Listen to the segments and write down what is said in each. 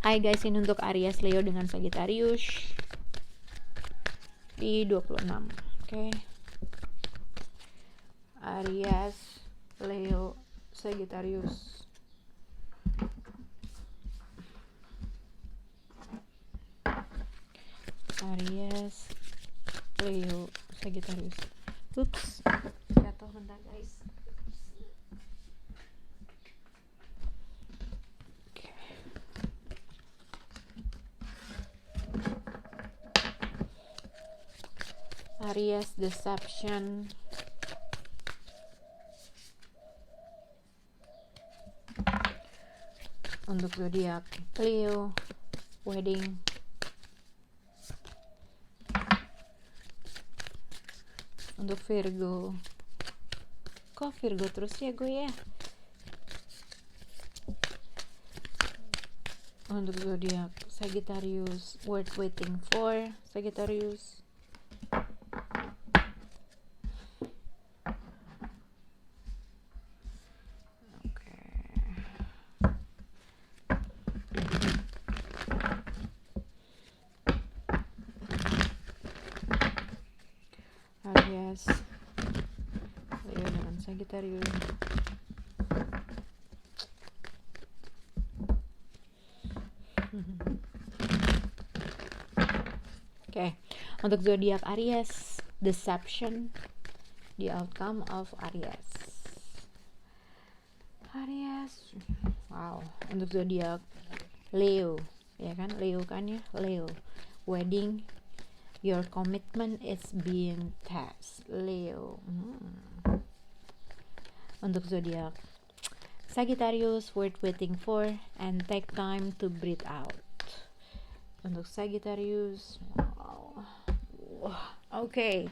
Hai guys, ini untuk Aries, Leo dengan Sagittarius di 26. Oke. Aries, Leo, Sagittarius. Aries, Leo, Sagittarius. Ups, jatuh bentar guys. Aries, deception. Untuk zodiak Leo, wedding. Untuk Virgo, kok Virgo terus ya gue ya. Untuk zodiak Sagittarius, worth waiting for. Sagittarius. Aries, Leo dengan Sagittarius. Oke, untuk zodiak Aries, deception, the outcome of Aries. Wow. Untuk zodiak Leo, ya kan, Leo kan ya, Leo, wedding, your commitment is being tested, Leo. Untuk zodiak Sagittarius, worth waiting for and take time to breathe out. Untuk Sagittarius, wow. Oke.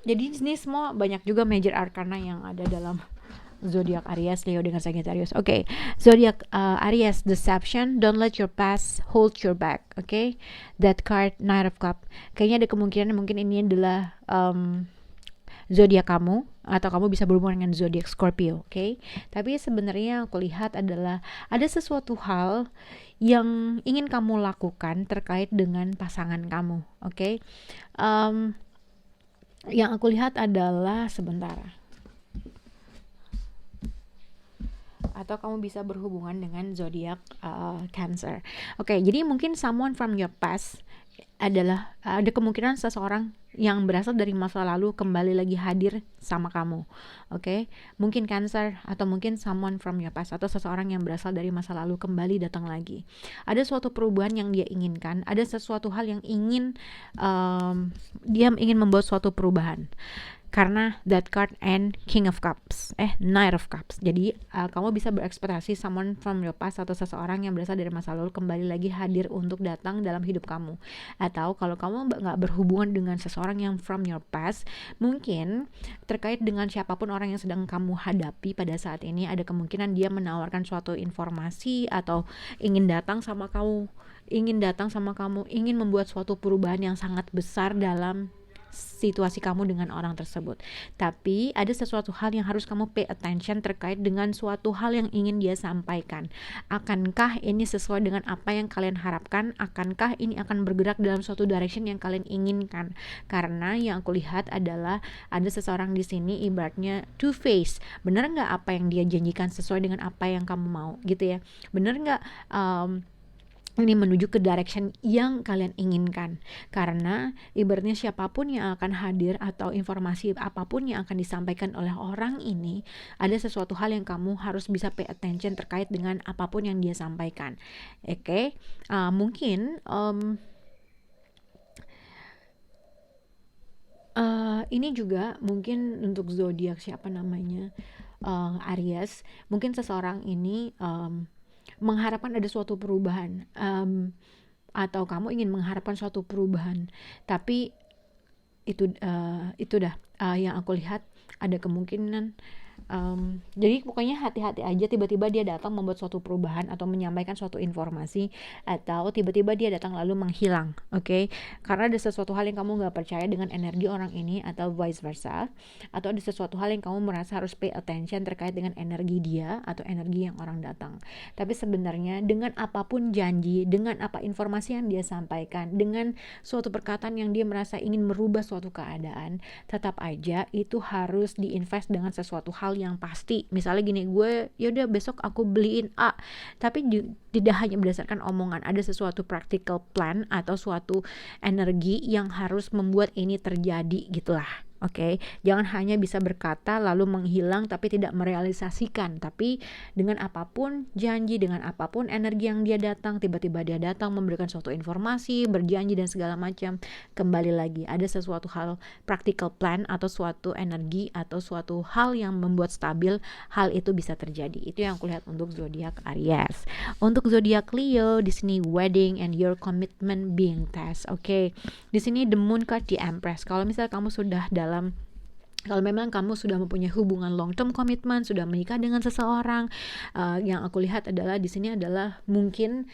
Jadi ini semua banyak juga major arcana yang ada dalam zodiak Aries, Leo dengan Sagittarius. Oke. Zodiak Aries, deception, don't let your past hold your back. Oke. That card, Knight of Cup. Kayaknya ada kemungkinan mungkin ini adalah zodiak kamu, atau kamu bisa berhubungan dengan zodiak Scorpio, oke? Tapi sebenarnya aku lihat adalah ada sesuatu hal yang ingin kamu lakukan terkait dengan pasangan kamu, oke? Yang aku lihat adalah sebentar. Atau kamu bisa berhubungan dengan zodiak Cancer. Oke, jadi mungkin someone from your past adalah ada kemungkinan seseorang yang berasal dari masa lalu kembali lagi hadir sama kamu. Oke, mungkin Cancer atau mungkin someone from your past atau seseorang yang berasal dari masa lalu kembali datang lagi. Ada suatu perubahan yang dia inginkan, ada sesuatu hal yang ingin dia ingin membuat suatu perubahan. Karena that card and King of Cups, Knight of Cups. Jadi kamu bisa berekspektasi someone from your past atau seseorang yang berasal dari masa lalu kembali lagi hadir untuk datang dalam hidup kamu. Atau kalau kamu nggak berhubungan dengan seseorang yang from your past, mungkin terkait dengan siapapun orang yang sedang kamu hadapi pada saat ini, ada kemungkinan dia menawarkan suatu informasi atau ingin datang sama kamu, ingin membuat suatu perubahan yang sangat besar dalam situasi kamu dengan orang tersebut. Tapi ada sesuatu hal yang harus kamu pay attention terkait dengan suatu hal yang ingin dia sampaikan. Akankah ini sesuai dengan apa yang kalian harapkan? Akankah ini akan bergerak dalam suatu direction yang kalian inginkan? Karena yang aku lihat adalah ada seseorang di sini ibaratnya two face. Bener nggak apa yang dia janjikan sesuai dengan apa yang kamu mau gitu ya? Bener nggak ini menuju ke direction yang kalian inginkan? Karena ibaratnya siapapun yang akan hadir atau informasi apapun yang akan disampaikan oleh orang ini, ada sesuatu hal yang kamu harus bisa pay attention terkait dengan apapun yang dia sampaikan. Oke, mungkin ini juga mungkin untuk zodiak siapa namanya Aries, mungkin seseorang ini mengharapkan ada suatu perubahan, atau kamu ingin mengharapkan suatu perubahan, tapi itu dah yang aku lihat ada kemungkinan Jadi pokoknya hati-hati aja tiba-tiba dia datang membuat suatu perubahan atau menyampaikan suatu informasi, atau tiba-tiba dia datang lalu menghilang, oke? Karena ada sesuatu hal yang kamu nggak percaya dengan energi orang ini atau vice versa, atau ada sesuatu hal yang kamu merasa harus pay attention terkait dengan energi dia atau energi yang orang datang. Tapi sebenarnya dengan apapun janji, dengan apa informasi yang dia sampaikan, dengan suatu perkataan yang dia merasa ingin merubah suatu keadaan, tetap aja itu harus diinvest dengan sesuatu hal yang pasti. Misalnya gini, gue yaudah besok aku beliin A, tapi tidak hanya berdasarkan omongan, ada sesuatu practical plan atau suatu energi yang harus membuat ini terjadi gitulah. Oke, jangan hanya bisa berkata lalu menghilang tapi tidak merealisasikan. Tapi dengan apapun janji, dengan apapun energi yang dia datang, tiba-tiba dia datang memberikan suatu informasi, berjanji dan segala macam. Kembali lagi, ada sesuatu hal practical plan atau suatu energi atau suatu hal yang membuat stabil, hal itu bisa terjadi. Itu yang aku lihat untuk zodiak Aries. Untuk zodiak Leo, di sini wedding and your commitment being test. Oke. Di sini the moon card di Empress. Kalau misalnya kamu sudah kalau memang kamu sudah mempunyai hubungan long term commitment, sudah menikah dengan seseorang, yang aku lihat adalah di sini adalah mungkin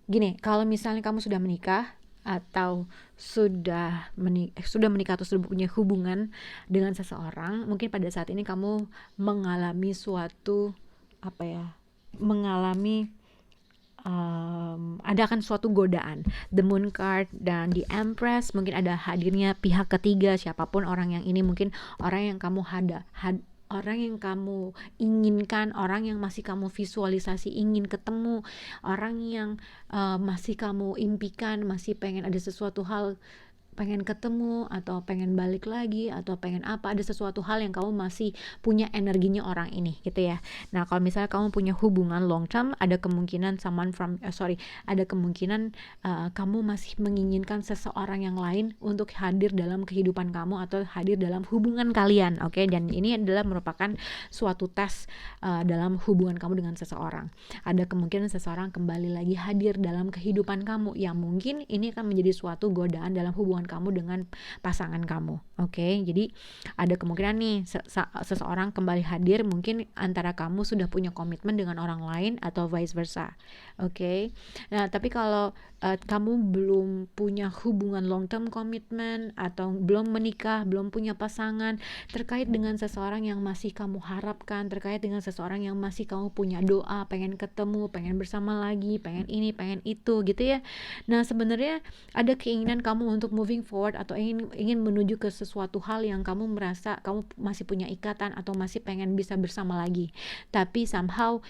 gini, kalau misalnya kamu sudah menikah atau sudah menikah atau sudah punya hubungan dengan seseorang, mungkin pada saat ini kamu mengalami suatu ada kan suatu godaan. The Moon card dan di Empress mungkin ada hadirnya pihak ketiga, siapapun orang yang ini, mungkin orang yang kamu orang yang kamu inginkan, orang yang masih kamu visualisasi ingin ketemu, orang yang masih kamu impikan, masih pengen ada sesuatu hal, pengen ketemu atau pengen balik lagi atau pengen ada sesuatu hal yang kamu masih punya energinya orang ini gitu ya. Nah, kalau misalnya kamu punya hubungan long term, ada kemungkinan kamu masih menginginkan seseorang yang lain untuk hadir dalam kehidupan kamu atau hadir dalam hubungan kalian, oke? Dan ini adalah merupakan suatu tes dalam hubungan kamu dengan seseorang. Ada kemungkinan seseorang kembali lagi hadir dalam kehidupan kamu, yang mungkin ini akan menjadi suatu godaan dalam hubungan kamu dengan pasangan kamu, oke? Jadi ada kemungkinan nih seseorang kembali hadir, mungkin antara kamu sudah punya komitmen dengan orang lain atau vice versa, oke? Nah, tapi kalau kamu belum punya hubungan long term commitment atau belum menikah, belum punya pasangan, terkait dengan seseorang yang masih kamu harapkan, terkait dengan seseorang yang masih kamu punya doa, pengen ketemu, pengen bersama lagi, pengen ini, pengen itu gitu ya. Nah, sebenarnya ada keinginan kamu untuk moving forward atau ingin menuju ke sesuatu hal yang kamu merasa kamu masih punya ikatan atau masih pengen bisa bersama lagi. Tapi somehow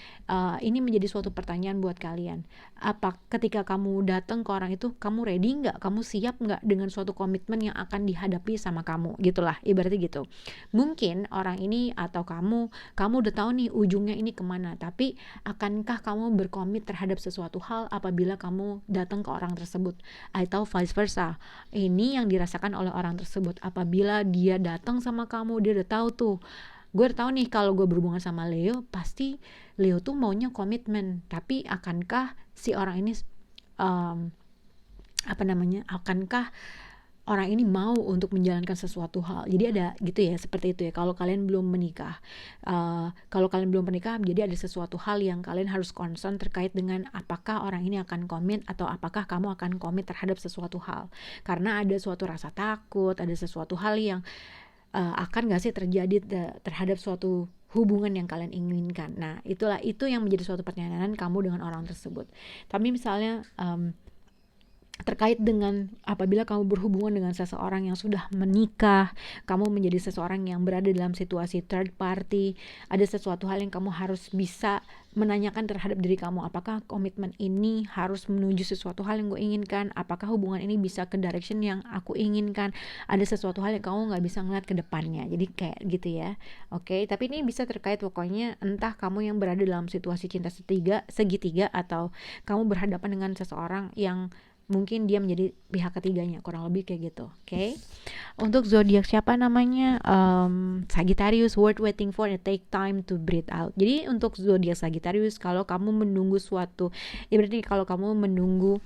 ini menjadi suatu pertanyaan buat kalian. Apa ketika kamu datang ke orang itu, kamu ready nggak? Kamu siap nggak dengan suatu komitmen yang akan dihadapi sama kamu? Gitulah, ibaratnya gitu. Mungkin orang ini atau kamu udah tahu nih ujungnya ini kemana, tapi akankah kamu berkomit terhadap sesuatu hal apabila kamu datang ke orang tersebut, atau vice versa? Ini yang dirasakan oleh orang tersebut apabila dia datang sama kamu, dia udah tahu tuh, gue udah tahu nih kalau gue berhubungan sama Leo, pasti Leo tuh maunya komitmen, tapi akankah si orang ini akankah orang ini mau untuk menjalankan sesuatu hal? Jadi ada gitu ya, seperti itu ya. Kalau kalian belum menikah, jadi ada sesuatu hal yang kalian harus concern terkait dengan apakah orang ini akan komit atau apakah kamu akan komit terhadap sesuatu hal. Karena ada suatu rasa takut, ada sesuatu hal yang akan gak sih terjadi terhadap suatu hubungan yang kalian inginkan. Nah, itu yang menjadi suatu pertanyaan kamu dengan orang tersebut. Tapi misalnya terkait dengan apabila kamu berhubungan dengan seseorang yang sudah menikah, kamu menjadi seseorang yang berada dalam situasi third party, ada sesuatu hal yang kamu harus bisa menanyakan terhadap diri kamu, apakah komitmen ini harus menuju sesuatu hal yang gue inginkan, apakah hubungan ini bisa ke direction yang aku inginkan, ada sesuatu hal yang kamu gak bisa ngeliat ke depannya, jadi kayak gitu ya, oke? Tapi ini bisa terkait pokoknya entah kamu yang berada dalam situasi cinta segitiga atau kamu berhadapan dengan seseorang yang mungkin dia menjadi pihak ketiganya, kurang lebih kayak gitu, oke? Untuk zodiak siapa namanya? Sagittarius, worth waiting for and take time to breathe out. Jadi untuk zodiak Sagittarius, kalau kamu menunggu suatu, berarti kalau kamu menunggu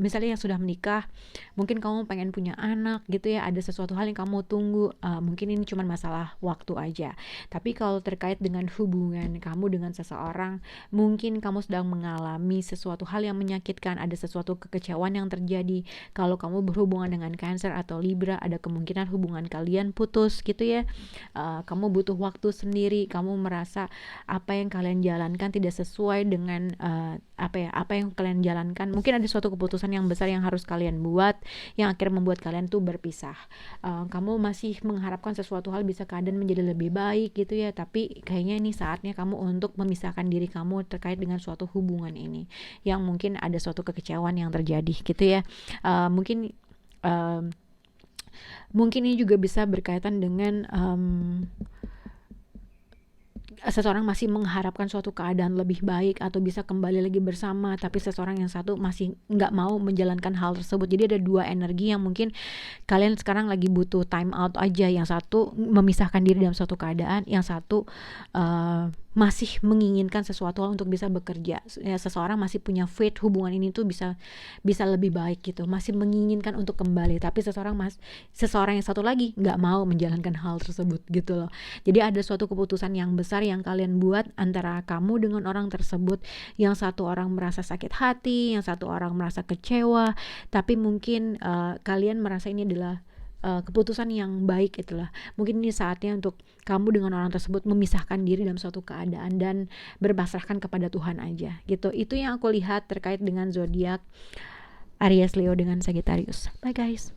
misalnya yang sudah menikah, mungkin kamu pengen punya anak gitu ya, ada sesuatu hal yang kamu tunggu, mungkin ini cuma masalah waktu aja. Tapi kalau terkait dengan hubungan kamu dengan seseorang, mungkin kamu sedang mengalami sesuatu hal yang menyakitkan, ada sesuatu kekecewaan yang terjadi. Kalau kamu berhubungan dengan Cancer atau Libra, ada kemungkinan hubungan kalian putus gitu ya. Kamu butuh waktu sendiri, kamu merasa apa yang kalian jalankan tidak sesuai dengan apa yang kalian jalankan. Mungkin ada suatu keputusan yang besar yang harus kalian buat, yang akhirnya membuat kalian tuh berpisah. Kamu masih mengharapkan sesuatu hal bisa keadaan menjadi lebih baik gitu ya, tapi kayaknya ini saatnya kamu untuk memisahkan diri kamu terkait dengan suatu hubungan ini, yang mungkin ada suatu kekecewaan yang terjadi gitu ya. Mungkin ini juga bisa berkaitan dengan seseorang masih mengharapkan suatu keadaan lebih baik atau bisa kembali lagi bersama, tapi seseorang yang satu masih nggak mau menjalankan hal tersebut. Jadi ada dua energi yang mungkin kalian sekarang lagi butuh time out aja. Yang satu memisahkan diri dalam suatu keadaan, yang satu masih menginginkan sesuatu hal untuk bisa bekerja. Ya, seseorang masih punya faith hubungan ini tuh bisa lebih baik gitu, masih menginginkan untuk kembali, tapi seseorang yang satu lagi nggak mau menjalankan hal tersebut gitu loh. Jadi ada suatu keputusan yang besar yang kalian buat antara kamu dengan orang tersebut. Yang satu orang merasa sakit hati, yang satu orang merasa kecewa, tapi mungkin kalian merasa ini adalah keputusan yang baik itulah. Mungkin ini saatnya untuk kamu dengan orang tersebut memisahkan diri dalam suatu keadaan dan berpasrahkan kepada Tuhan aja gitu. Itu yang aku lihat terkait dengan zodiak Aries, Leo dengan Sagittarius. Bye guys.